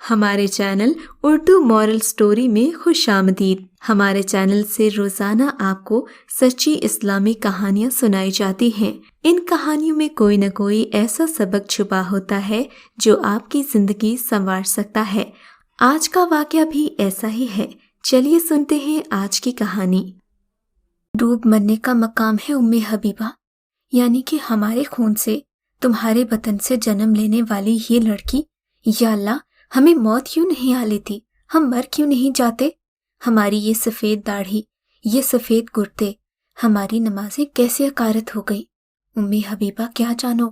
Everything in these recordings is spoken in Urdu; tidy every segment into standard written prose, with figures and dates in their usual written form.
ہمارے چینل اردو مورل سٹوری میں خوش آمدید۔ ہمارے چینل سے روزانہ آپ کو سچی اسلامی کہانیاں سنائی جاتی ہیں۔ ان کہانیوں میں کوئی نہ کوئی ایسا سبق چھپا ہوتا ہے جو آپ کی زندگی سنوار سکتا ہے۔ آج کا واقعہ بھی ایسا ہی ہے۔ چلیے سنتے ہیں آج کی کہانی۔ ڈوب مرنے کا مقام ہے ام حبیبہ، یعنی کہ ہمارے خون سے، تمہارے وطن سے جنم لینے والی یہ لڑکی۔ یا اللہ، ہمیں موت کیوں نہیں آ لیتی؟ ہم مر کیوں نہیں جاتے؟ ہماری یہ سفید داڑھی، یہ سفید کرتے، ہماری نمازیں کیسے اکارت ہو گئی؟ ام حبیبہ کیا جانو،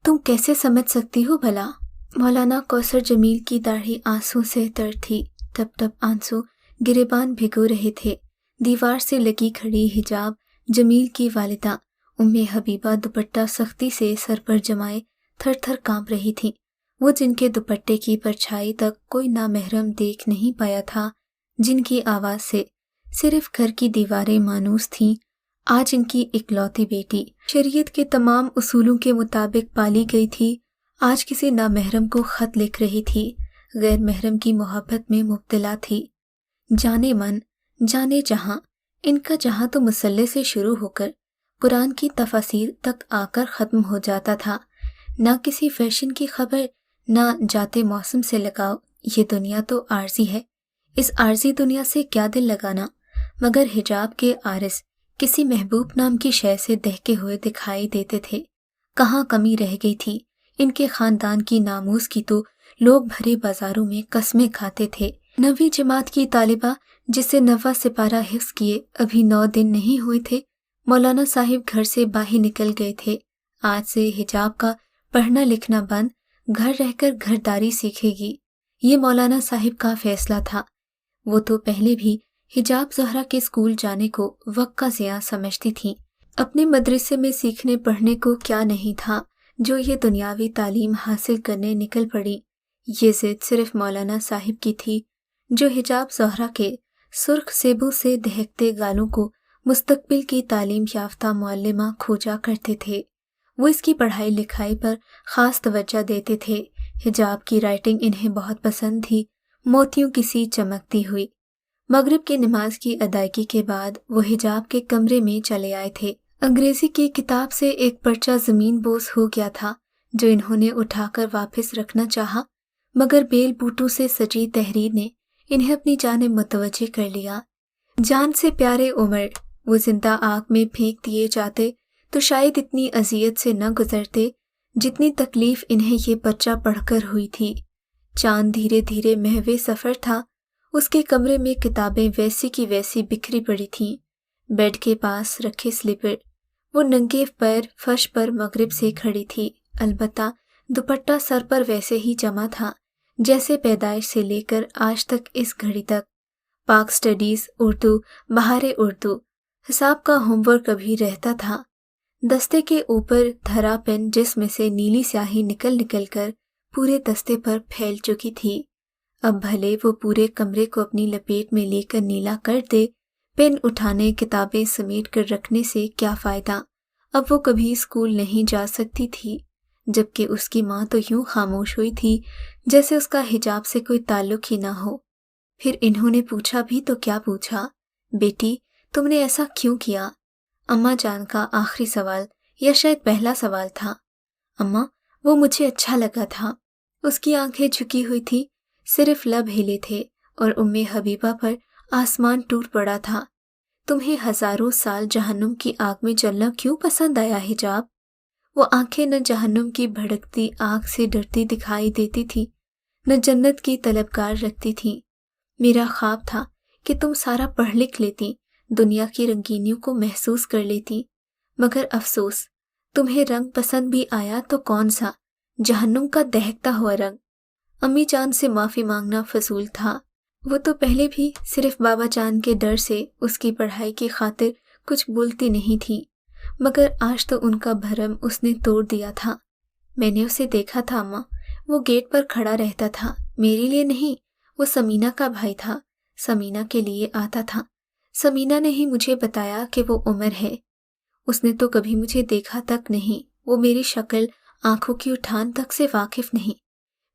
تم کیسے سمجھ سکتی ہو بھلا؟ مولانا کوثر جمیل کی داڑھی آنسو سے تر تھی، ٹپ ٹپ آنسو گریبان بھگو رہے تھے۔ دیوار سے لگی کھڑی حجاب جمیل کی والدہ ام حبیبہ دوپٹہ سختی سے سر پر جمائے تھر تھر کانپ رہی تھی۔ وہ جن کے دوپٹے کی پرچھائی تک کوئی نامحرم دیکھ نہیں پایا تھا، جن کی آواز سے صرف گھر کی دیواریں مانوس تھیں، آج ان کی اکلوتی بیٹی شریعت کے تمام اصولوں کے مطابق پالی گئی تھی، آج کسی نامحرم کو خط لکھ رہی تھی، غیر محرم کی محبت میں مبتلا تھی۔ جانے من جانے جہاں، ان کا جہاں تو مسلح سے شروع ہو کر قرآن کی تفاسیر تک آ کر ختم ہو جاتا تھا۔ نہ کسی فیشن کی خبر، نہ جاتے موسم سے لگاؤ۔ یہ دنیا تو عارضی ہے، اس عارضی دنیا سے کیا دل لگانا؟ مگر حجاب کے عارض کسی محبوب نام کی شے سے دہکے ہوئے دکھائی دیتے تھے۔ کہاں کمی رہ گئی تھی؟ ان کے خاندان کی ناموس کی تو لوگ بھرے بازاروں میں قسمیں کھاتے تھے۔ 9ویں جماعت کی طالبہ جسے 9واں سپارہ حفظ کیے ابھی 9 دن نہیں ہوئے تھے، مولانا صاحب گھر سے باہر نکل گئے تھے۔ آج سے حجاب کا پڑھنا لکھنا بند، گھر رہ کر گھرداری سیکھے گی، یہ مولانا صاحب کا فیصلہ تھا۔ وہ تو پہلے بھی حجاب زہرا کے اسکول جانے کو وقت کا ضیاع سمجھتی تھیں۔ اپنے مدرسے میں سیکھنے پڑھنے کو کیا نہیں تھا جو یہ دنیاوی تعلیم حاصل کرنے نکل پڑی۔ یہ ضد صرف مولانا صاحب کی تھی، جو حجاب زہرا کے سرخ سیبوں سے دہکتے گالوں کو مستقبل کی تعلیم یافتہ معلمہ کھوجا کرتے تھے۔ وہ اس کی پڑھائی لکھائی پر خاص توجہ دیتے تھے۔ حجاب کی رائٹنگ انہیں بہت پسند تھی، موتیوں کی سی چمکتی ہوئی۔ مغرب کی نماز کی ادائیگی کے بعد وہ حجاب کے کمرے میں چلے آئے تھے۔ انگریزی کی کتاب سے ایک پرچہ زمین بوس ہو گیا تھا، جو انہوں نے اٹھا کر واپس رکھنا چاہا، مگر بیل بوٹوں سے سجی تحریر نے انہیں اپنی جانب متوجہ کر لیا۔ جان سے پیارے عمر، وہ زندہ آگ میں پھینک دیے جاتے تو شاید اتنی اذیت سے نہ گزرتے جتنی تکلیف انہیں یہ پرچہ پڑھ کر ہوئی تھی۔ چاند دھیرے دھیرے محو سفر تھا۔ اس کے کمرے میں کتابیں ویسی کی ویسی بکھری پڑی تھیں، بیڈ کے پاس رکھے سلیپر۔ وہ ننگے پیر فرش پر مغرب سے کھڑی تھی، البتہ دوپٹہ سر پر ویسے ہی جمع تھا جیسے پیدائش سے لے کر آج تک اس گھڑی تک۔ پاک سٹڈیز، اردو، بہار اردو، حساب کا ہوم ورک ابھی رہتا تھا۔ دستے کے اوپر دھرا پین جس میں سے نیلی سیاہی نکل نکل کر پورے دستے پر پھیل چکی تھی۔ اب بھلے وہ پورے کمرے کو اپنی لپیٹ میں لے کر نیلا کر دے، پین اٹھانے، کتابیں سمیٹ کر رکھنے سے کیا فائدہ؟ اب وہ کبھی اسکول نہیں جا سکتی تھی، جبکہ اس کی ماں تو یوں خاموش ہوئی تھی جیسے اس کا حجاب سے کوئی تعلق ہی نہ ہو۔ پھر انہوں نے پوچھا بھی تو کیا پوچھا، بیٹی تم نے ایسا کیوں کیا؟ اماں جان کا آخری سوال، یا شاید پہلا سوال تھا۔ اماں، وہ مجھے اچھا لگا تھا۔ اس کی آنکھیں جھکی ہوئی تھی، صرف لب ہلے تھے، اور ام حبیبہ پر آسمان ٹوٹ پڑا تھا۔ تمہیں ہزاروں سال جہنم کی آگ میں جلنا کیوں پسند آیا حجاب؟ وہ آنکھیں نہ جہنم کی بھڑکتی آگ سے ڈرتی دکھائی دیتی تھی، نہ جنت کی طلبگار رکھتی تھی۔ میرا خواب تھا کہ تم سارا پڑھ لکھ لیتی، دنیا کی رنگینیوں کو محسوس کر لیتی، مگر افسوس تمہیں رنگ پسند بھی آیا تو کون سا؟ جہنم کا دہکتا ہوا رنگ۔ امی جان سے معافی مانگنا فضول تھا، وہ تو پہلے بھی صرف بابا جان کے ڈر سے اس کی پڑھائی کی خاطر کچھ بولتی نہیں تھی، مگر آج تو ان کا بھرم اس نے توڑ دیا تھا۔ میں نے اسے دیکھا تھا اماں، وہ گیٹ پر کھڑا رہتا تھا، میرے لیے نہیں، وہ سمینہ کا بھائی تھا، سمینہ کے لیے آتا تھا۔ سمینہ نے ہی مجھے بتایا کہ وہ عمر ہے، اس نے تو کبھی مجھے دیکھا تک نہیں، وہ میری شکل، آنکھوں کی اٹھان تک سے واقف نہیں۔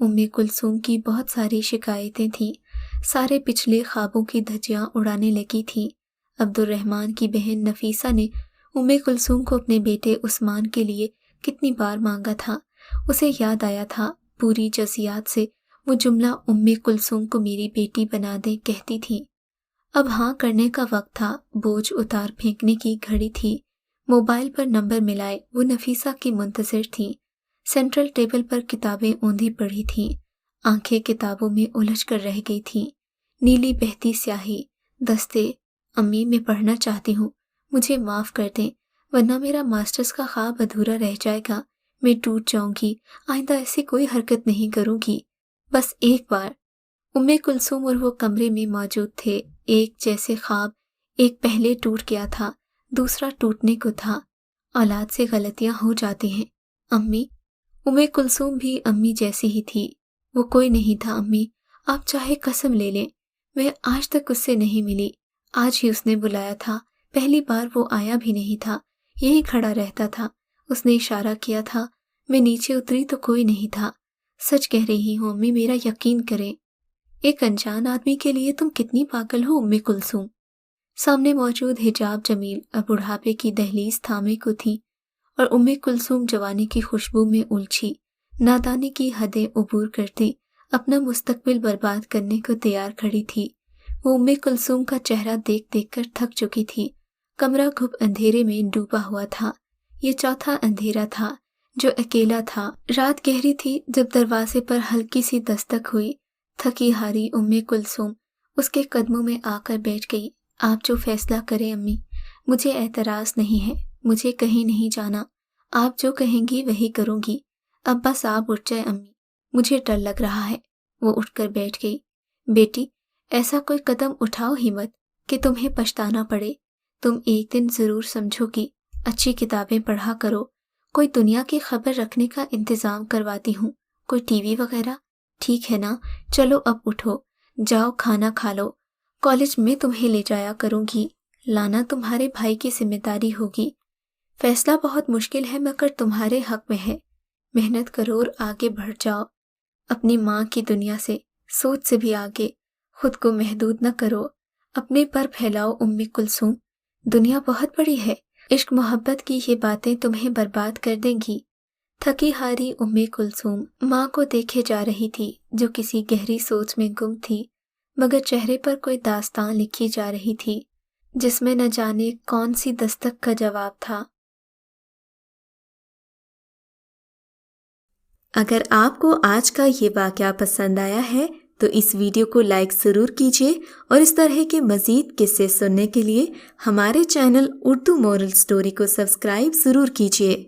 کلثوم کی بہت ساری شکایتیں تھیں، سارے پچھلے خوابوں کی دھجیاں اڑانے لگی تھیں۔ عبد الرحمن کی بہن نفیسہ نے کلثوم کو اپنے بیٹے عثمان کے لیے کتنی بار مانگا تھا۔ اسے یاد آیا تھا، پوری جزیات سے وہ جملہ کلثوم کو میری بیٹی بنا دیں کہتی تھی۔ اب ہاں کرنے کا وقت تھا، بوجھ اتار پھینکنے کی گھڑی تھی۔ موبائل پر نمبر ملائے، وہ نفیسہ کی منتظر تھیں۔ سینٹرل ٹیبل پر کتابیں اوندھی پڑی تھیں، آنکھیں کتابوں میں الجھ کر رہ گئی تھیں۔ نیلی بہتی سیاہی، دستے۔ امی، میں پڑھنا چاہتی ہوں، مجھے معاف کر دیں، ورنہ میرا ماسٹرز کا خواب ادھورا رہ جائے گا، میں ٹوٹ جاؤں گی، آئندہ ایسی کوئی حرکت نہیں کروں گی، بس ایک بار۔ کلثوم اور وہ کمرے میں موجود تھے، ایک جیسے خواب۔ ایک پہلے ٹوٹ گیا تھا، دوسرا ٹوٹنے کو تھا۔ اولاد سے غلطیاں ہو جاتی ہیں امی۔ کلثوم بھی امی جیسی ہی تھی۔ وہ کوئی نہیں تھا امی، آپ چاہے قسم لے لیں، میں آج تک اس سے نہیں ملی۔ آج ہی اس نے بلایا تھا، پہلی بار وہ آیا بھی نہیں تھا، یہیں کھڑا رہتا تھا۔ اس نے اشارہ کیا تھا، میں نیچے اتری تو کوئی نہیں تھا۔ سچ کہہ رہی ہوں امی، میرا یقین کریں۔ ایک انجان آدمی کے لیے تم کتنی پاگل ہو کلثوم۔ سامنے موجود حجاب جمیل اب بڑھاپے کی دہلیز تھامے کو تھی، اور کلثوم جوانی کی خوشبو میں الجھی، نادانی کی حدیں عبور کرتی اپنا مستقبل برباد کرنے کو تیار کھڑی تھی۔ وہ کلثوم کا چہرہ دیکھ دیکھ کر تھک چکی تھی۔ کمرہ گھپ اندھیرے میں ڈوبا ہوا تھا، یہ چوتھا اندھیرا تھا جو اکیلا تھا۔ رات گہری تھی جب دروازے پر ہلکی سی دستک ہوئی۔ تھکی ہاری کلثوم اس کے قدموں میں آ کر بیٹھ گئی۔ آپ جو فیصلہ کریں امی، مجھے اعتراض نہیں ہے، مجھے کہیں نہیں جانا، آپ جو کہیں گی وہی کروں گی۔ اب بس آپ اٹھ جائیں امی، مجھے ڈر لگ رہا ہے۔ وہ اٹھ کر بیٹھ گئی۔ بیٹی، ایسا کوئی قدم اٹھاؤ ہی مت کہ تمہیں پچھتانا پڑے۔ تم ایک دن ضرور سمجھو گی، اچھی کتابیں پڑھا کرو، کوئی دنیا کی خبر رکھنے کا انتظام کرواتی ہوں، کوئی ٹی وی وغیرہ، ٹھیک ہے نا؟ چلو اب اٹھو، جاؤ کھانا کھا لو، کالج میں تمہیں لے جایا کروں گی، لانا تمہارے بھائی کی ذمہ داری ہوگی۔ فیصلہ بہت مشکل ہے مگر تمہارے حق میں ہے، محنت کرو اور آگے بڑھ جاؤ، اپنی ماں کی دنیا سے، سوچ سے بھی آگے، خود کو محدود نہ کرو، اپنے پر پھیلاؤ کلثوم، دنیا بہت بڑی ہے، عشق محبت کی یہ باتیں تمہیں برباد کر دیں گی۔ تھکی ہاری کلثوم ماں کو دیکھے جا رہی تھی جو کسی گہری سوچ میں گم تھی، مگر چہرے پر کوئی داستان لکھی جا رہی تھی جس میں نہ جانے کون سی دستک کا جواب تھا۔ اگر آپ کو آج کا یہ واقعہ پسند آیا ہے تو اس ویڈیو کو لائک ضرور کیجیے، اور اس طرح کے مزید قصے سننے کے لیے ہمارے چینل اردو مورل سٹوری کو سبسکرائب ضرور کیجیے۔